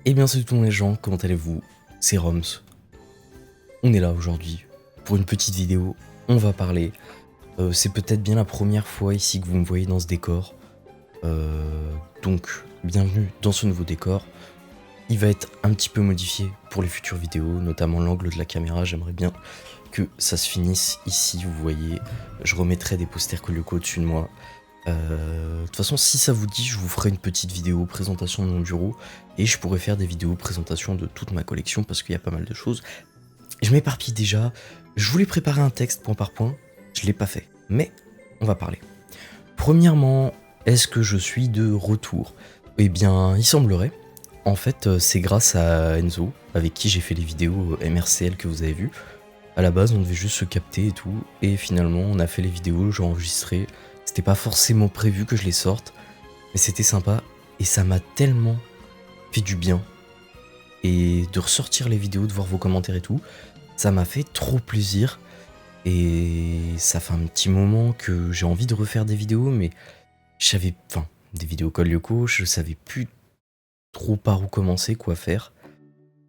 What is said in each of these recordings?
Eh bien salut tout le monde les gens, comment allez-vous? C'est Roms. On est là aujourd'hui pour une petite vidéo, on va parler. C'est peut-être bien la première fois ici que vous me voyez dans ce décor. Donc bienvenue dans ce nouveau décor. Il va être un petit peu modifié pour les futures vidéos, notamment l'angle de la caméra. J'aimerais bien que ça se finisse ici, vous voyez. Je remettrai des posters Colioko au-dessus de moi. De toute façon, si ça vous dit, je vous ferai une petite vidéo présentation de mon bureau et je pourrais faire des vidéos présentation de toute ma collection parce qu'il y a pas mal de choses. Je m'éparpille déjà, je voulais préparer un texte point par point, je l'ai pas fait, mais on va parler. Premièrement, est-ce que je suis de retour? Eh bien, il semblerait. En fait, c'est grâce à Enzo, avec qui j'ai fait les vidéos MRCL que vous avez vues. À la base, on devait juste se capter et tout, et finalement, on a fait les vidéos, j'ai enregistré. C'était pas forcément prévu que je les sorte, mais c'était sympa, et ça m'a tellement fait du bien. Et de ressortir les vidéos, de voir vos commentaires et tout, ça m'a fait trop plaisir. Et ça fait un petit moment que j'ai envie de refaire des vidéos, mais des vidéos Colioko, je savais plus trop par où commencer, quoi faire.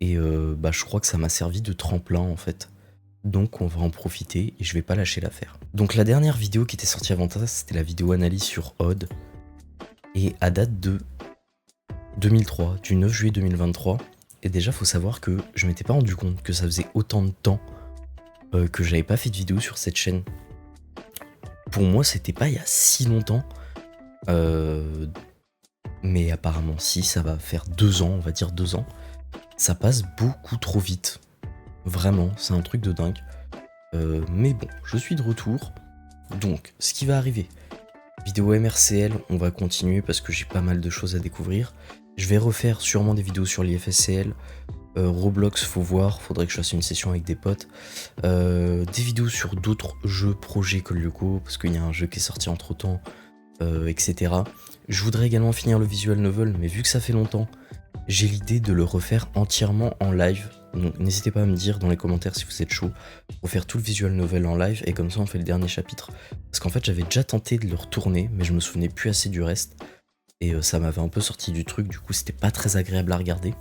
Et je crois que ça m'a servi de tremplin en fait. Donc on va en profiter et je vais pas lâcher l'affaire. Donc la dernière vidéo qui était sortie avant ça, c'était la vidéo analyse sur Odd. Et à date de 2003, du 9 juillet 2023. Et déjà faut savoir que je m'étais pas rendu compte que ça faisait autant de temps que j'avais pas fait de vidéo sur cette chaîne. Pour moi c'était pas il y a si longtemps. Mais apparemment si, ça va faire 2 ans, on va dire 2 ans. Ça passe beaucoup trop vite. Vraiment, c'est un truc de dingue. Mais bon, je suis de retour. Donc, ce qui va arriver, vidéo MRCL, on va continuer parce que j'ai pas mal de choses à découvrir. Je vais refaire sûrement des vidéos sur l'IFSCL. Roblox, faut voir, faudrait que je fasse une session avec des potes. Des vidéos sur d'autres jeux, projets Colioko, parce qu'il y a un jeu qui est sorti entre temps, etc. Je voudrais également finir le visual novel, mais vu que ça fait longtemps, j'ai l'idée de le refaire entièrement en live. Donc n'hésitez pas à me dire dans les commentaires si vous êtes chaud pour faire tout le visual novel en live et comme ça on fait le dernier chapitre. Parce qu'en fait j'avais déjà tenté de le retourner mais je me souvenais plus assez du reste. Et ça m'avait un peu sorti du truc, du coup c'était pas très agréable à regarder.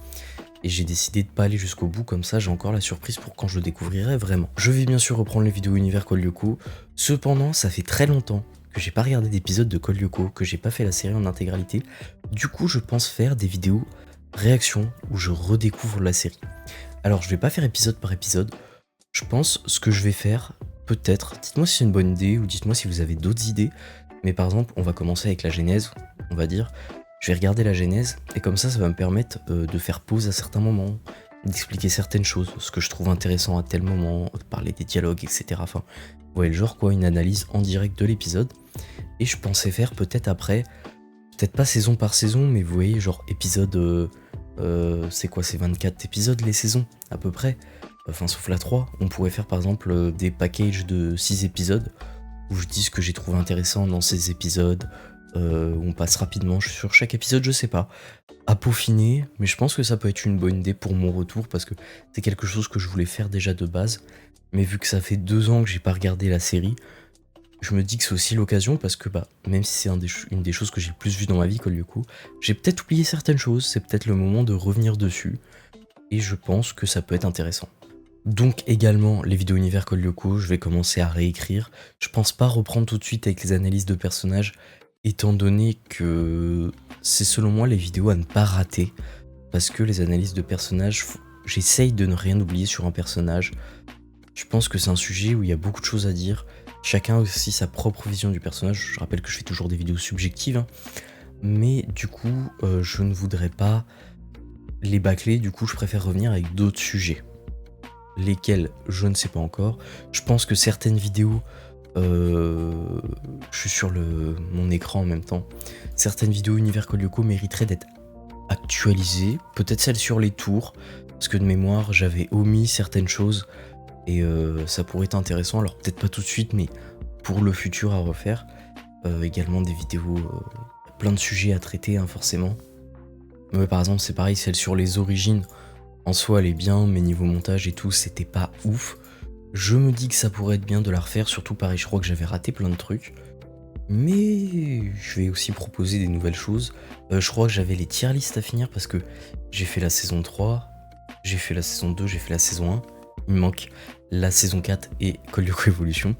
Et j'ai décidé de pas aller jusqu'au bout, comme ça j'ai encore la surprise pour quand je le découvrirai vraiment. Je vais bien sûr reprendre les vidéos univers Colioko. Cependant ça fait très longtemps que j'ai pas regardé d'épisode de Colioko, que j'ai pas fait la série en intégralité. Du coup je pense faire des vidéos réaction où je redécouvre la série. Alors je vais pas faire épisode par épisode, je pense ce que je vais faire, peut-être, dites-moi si c'est une bonne idée ou dites-moi si vous avez d'autres idées, mais par exemple on va commencer avec la genèse, on va dire, je vais regarder la genèse et comme ça va me permettre de faire pause à certains moments, d'expliquer certaines choses, ce que je trouve intéressant à tel moment, de parler des dialogues, etc. Enfin, vous voyez le genre quoi, une analyse en direct de l'épisode, et je pensais faire peut-être après, peut-être pas saison par saison, mais vous voyez genre épisode... c'est quoi, c'est 24 épisodes les saisons à peu près, enfin sauf la 3, on pourrait faire par exemple des packages de 6 épisodes où je dis ce que j'ai trouvé intéressant dans ces épisodes, où on passe rapidement sur chaque épisode, je sais pas, à peaufiner, mais je pense que ça peut être une bonne idée pour mon retour parce que c'est quelque chose que je voulais faire déjà de base, mais vu que ça fait 2 ans que j'ai pas regardé la série, je me dis que c'est aussi l'occasion parce que même si c'est une des choses que j'ai le plus vu dans ma vie, Colioko, j'ai peut-être oublié certaines choses, c'est peut-être le moment de revenir dessus, et je pense que ça peut être intéressant. Donc également, les vidéos univers Colioko, je vais commencer à réécrire. Je pense pas reprendre tout de suite avec les analyses de personnages, étant donné que c'est selon moi les vidéos à ne pas rater, parce que les analyses de personnages, j'essaye de ne rien oublier sur un personnage. Je pense que c'est un sujet où il y a beaucoup de choses à dire. Chacun a aussi sa propre vision du personnage. Je rappelle que je fais toujours des vidéos subjectives. Hein. Mais du coup, je ne voudrais pas les bâcler. Du coup, je préfère revenir avec d'autres sujets. Lesquels, je ne sais pas encore. Je pense que certaines vidéos... je suis sur mon écran en même temps. Certaines vidéos univers Colioko mériteraient d'être actualisées. Peut-être celles sur les tours. Parce que de mémoire, j'avais omis certaines choses. Et ça pourrait être intéressant, alors peut-être pas tout de suite, mais pour le futur à refaire. Également des vidéos, plein de sujets à traiter, hein, forcément. Mais par exemple, c'est pareil, celle sur les origines, en soi elle est bien, mais niveau montage et tout, c'était pas ouf. Je me dis que ça pourrait être bien de la refaire, surtout pareil, je crois que j'avais raté plein de trucs. Mais je vais aussi proposer des nouvelles choses. Je crois que j'avais les tier lists à finir parce que j'ai fait la saison 3, j'ai fait la saison 2, j'ai fait la saison 1. Il me manque la saison 4 et Call Lyoko Evolution.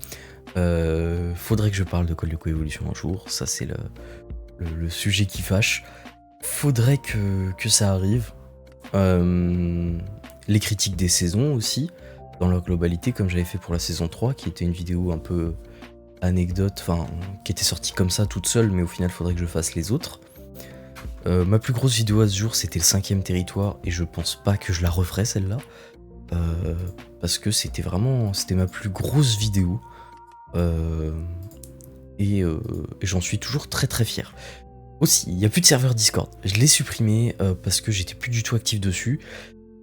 Faudrait que je parle de Call Lyoko Evolution un jour, ça c'est le sujet qui fâche. Faudrait que ça arrive. Les critiques des saisons aussi, dans leur globalité, comme j'avais fait pour la saison 3, qui était une vidéo un peu anecdote, enfin, qui était sortie comme ça toute seule, mais au final, faudrait que je fasse les autres. Ma plus grosse vidéo à ce jour, c'était le 5ème territoire, et je pense pas que je la referai celle-là, parce que c'était ma plus grosse vidéo, et j'en suis toujours très très fier. Aussi, il n'y a plus de serveur Discord. Je l'ai supprimé parce que j'étais plus du tout actif dessus.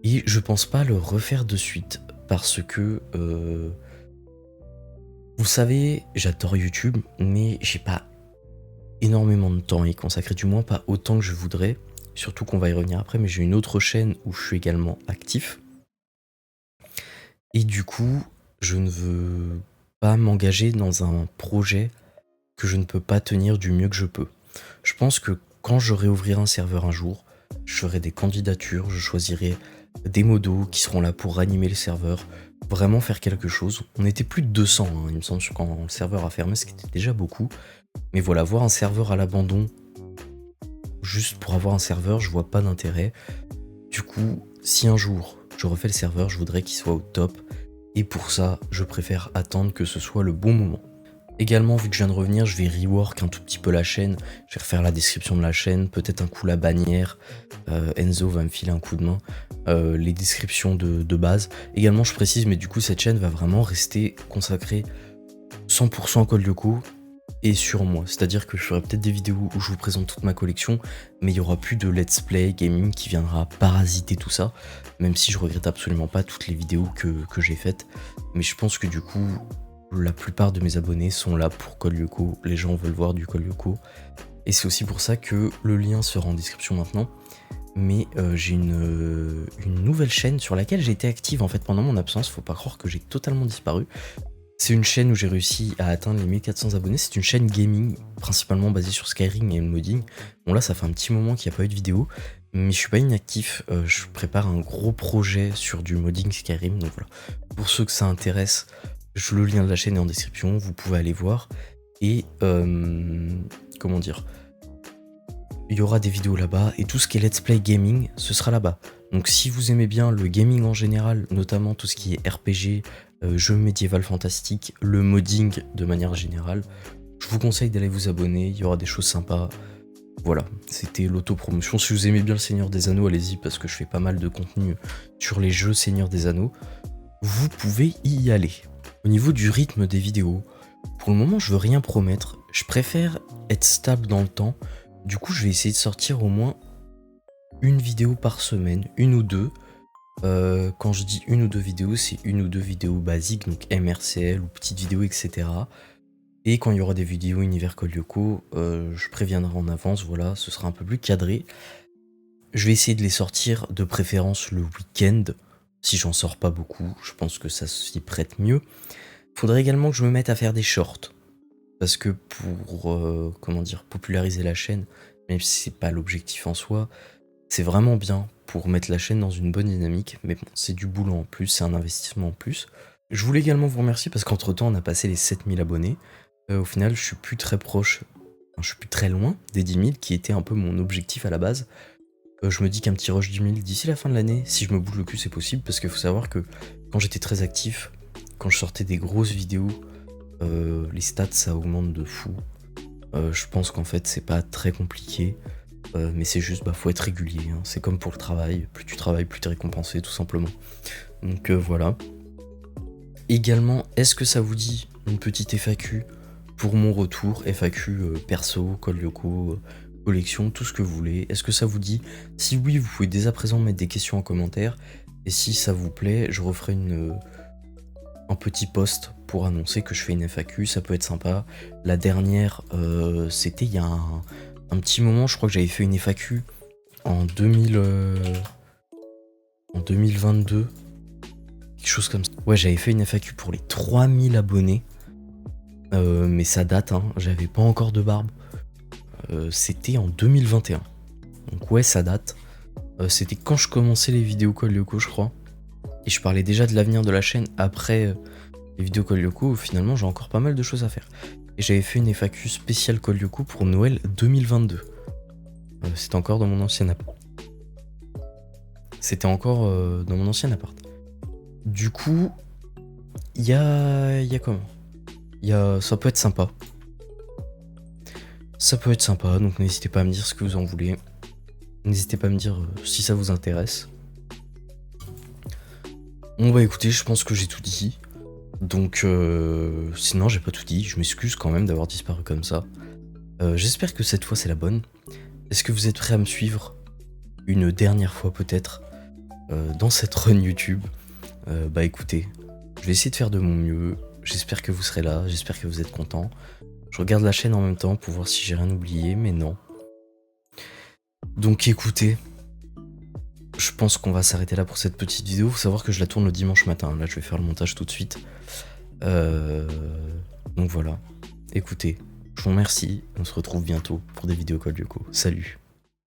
Et je pense pas le refaire de suite. Parce que, vous savez, j'adore YouTube, mais j'ai pas énormément de temps à y consacrer. Du moins, pas autant que je voudrais. Surtout qu'on va y revenir après, mais j'ai une autre chaîne où je suis également actif. Et du coup, je ne veux pas m'engager dans un projet que je ne peux pas tenir du mieux que je peux. Je pense que quand je réouvrirai un serveur un jour, je ferai des candidatures, je choisirai des modos qui seront là pour animer le serveur, vraiment faire quelque chose. On était plus de 200, hein, il me semble, quand le serveur a fermé, ce qui était déjà beaucoup. Mais voilà, voir un serveur à l'abandon, juste pour avoir un serveur, je vois pas d'intérêt. Du coup, si un jour je refais le serveur, je voudrais qu'il soit au top. Et pour ça, je préfère attendre que ce soit le bon moment. Également, vu que je viens de revenir, je vais rework un tout petit peu la chaîne. Je vais refaire la description de la chaîne, peut-être un coup la bannière. Enzo va me filer un coup de main. Les descriptions de base. Également, je précise, mais du coup, cette chaîne va vraiment rester consacrée 100% à Call Lyoko et sur moi. C'est-à-dire que je ferai peut-être des vidéos où je vous présente toute ma collection, mais il n'y aura plus de let's play gaming qui viendra parasiter tout ça. Même si je regrette absolument pas toutes les vidéos que j'ai faites. Mais je pense que du coup, la plupart de mes abonnés sont là pour Call Lyoko, les gens veulent voir du Call Lyoko. Et c'est aussi pour ça que le lien sera en description maintenant. Mais j'ai une nouvelle chaîne sur laquelle j'ai été active en fait pendant mon absence, faut pas croire que j'ai totalement disparu. C'est une chaîne où j'ai réussi à atteindre les 1400 abonnés, c'est une chaîne gaming, principalement basée sur Skyrim et le modding. Bon là ça fait un petit moment qu'il n'y a pas eu de vidéo, mais je suis pas inactif, je prépare un gros projet sur du modding Skyrim, donc voilà. Pour ceux que ça intéresse, le lien de la chaîne est en description, vous pouvez aller voir. Et comment dire, il y aura des vidéos là-bas, et tout ce qui est let's play gaming, ce sera là-bas. Donc si vous aimez bien le gaming en général, notamment tout ce qui est RPG, jeux médiéval fantastique, le modding de manière générale, je vous conseille d'aller vous abonner, il y aura des choses sympas. Voilà, c'était l'autopromotion. Si vous aimez bien le Seigneur des Anneaux, allez-y, parce que je fais pas mal de contenu sur les jeux Seigneur des Anneaux. Vous pouvez y aller. Au niveau du rythme des vidéos, pour le moment je veux rien promettre, je préfère être stable dans le temps. Du coup je vais essayer de sortir au moins une vidéo par semaine, une ou deux. Quand je dis une ou deux vidéos, c'est une ou deux vidéos basiques, donc MRCL ou petites vidéos, etc. Et quand il y aura des vidéos univers Call Lyoko, je préviendrai en avance, voilà, ce sera un peu plus cadré. Je vais essayer de les sortir de préférence le week-end. Si j'en sors pas beaucoup, je pense que ça s'y prête mieux. Faudrait également que je me mette à faire des shorts. Parce que pour, comment dire, populariser la chaîne, même si c'est pas l'objectif en soi, c'est vraiment bien pour mettre la chaîne dans une bonne dynamique. Mais bon, c'est du boulot en plus, c'est un investissement en plus. Je voulais également vous remercier parce qu'entre temps, on a passé les 7000 abonnés. Au final, je suis plus très proche, enfin, je suis plus très loin des 10 000 qui était un peu mon objectif à la base. Je me dis qu'un petit rush 10 000 d'ici la fin de l'année, si je me bouge le cul, c'est possible. Parce qu'il faut savoir que quand j'étais très actif, quand je sortais des grosses vidéos, les stats ça augmente de fou. Je pense qu'en fait c'est pas très compliqué, mais c'est juste faut être régulier, hein. C'est comme pour le travail, plus tu travailles plus t'es récompensé tout simplement. Donc voilà. Également, est-ce que ça vous dit une petite FAQ pour mon retour, FAQ perso, Call Lyoko, collection, tout ce que vous voulez. Est-ce que ça vous dit? Si oui, vous pouvez dès à présent mettre des questions en commentaire, et si ça vous plaît, je referai un petit post pour annoncer que je fais une FAQ, ça peut être sympa. La dernière, c'était il y a un petit moment, je crois que j'avais fait une FAQ en 2022, quelque chose comme ça. Ouais, j'avais fait une FAQ pour les 3000 abonnés. Mais ça date, hein, j'avais pas encore de barbe. C'était en 2021. Donc ouais, ça date. C'était quand je commençais les vidéos Code Lyoko, je crois. Et je parlais déjà de l'avenir de la chaîne après les vidéos Code Lyoko, où finalement j'ai encore pas mal de choses à faire. Et j'avais fait une FAQ spéciale Code Lyoko pour Noël 2022. C'était encore dans mon ancien appart. Du coup, il y a comment ça peut être sympa. Ça peut être sympa, donc n'hésitez pas à me dire ce que vous en voulez. N'hésitez pas à me dire si ça vous intéresse. Bon bah écoutez, je pense que j'ai tout dit. Donc sinon j'ai pas tout dit, je m'excuse quand même d'avoir disparu comme ça. J'espère que cette fois c'est la bonne. Est-ce que vous êtes prêts à me suivre une dernière fois peut-être dans cette run YouTube? Bah écoutez, je vais essayer de faire de mon mieux. J'espère que vous serez là, j'espère que vous êtes contents. Je regarde la chaîne en même temps pour voir si j'ai rien oublié, mais non. Donc écoutez, je pense qu'on va s'arrêter là pour cette petite vidéo. Faut savoir que je la tourne le dimanche matin. Là, je vais faire le montage tout de suite. Donc voilà. Écoutez, je vous remercie. On se retrouve bientôt pour des vidéos Code Lyoko. Salut.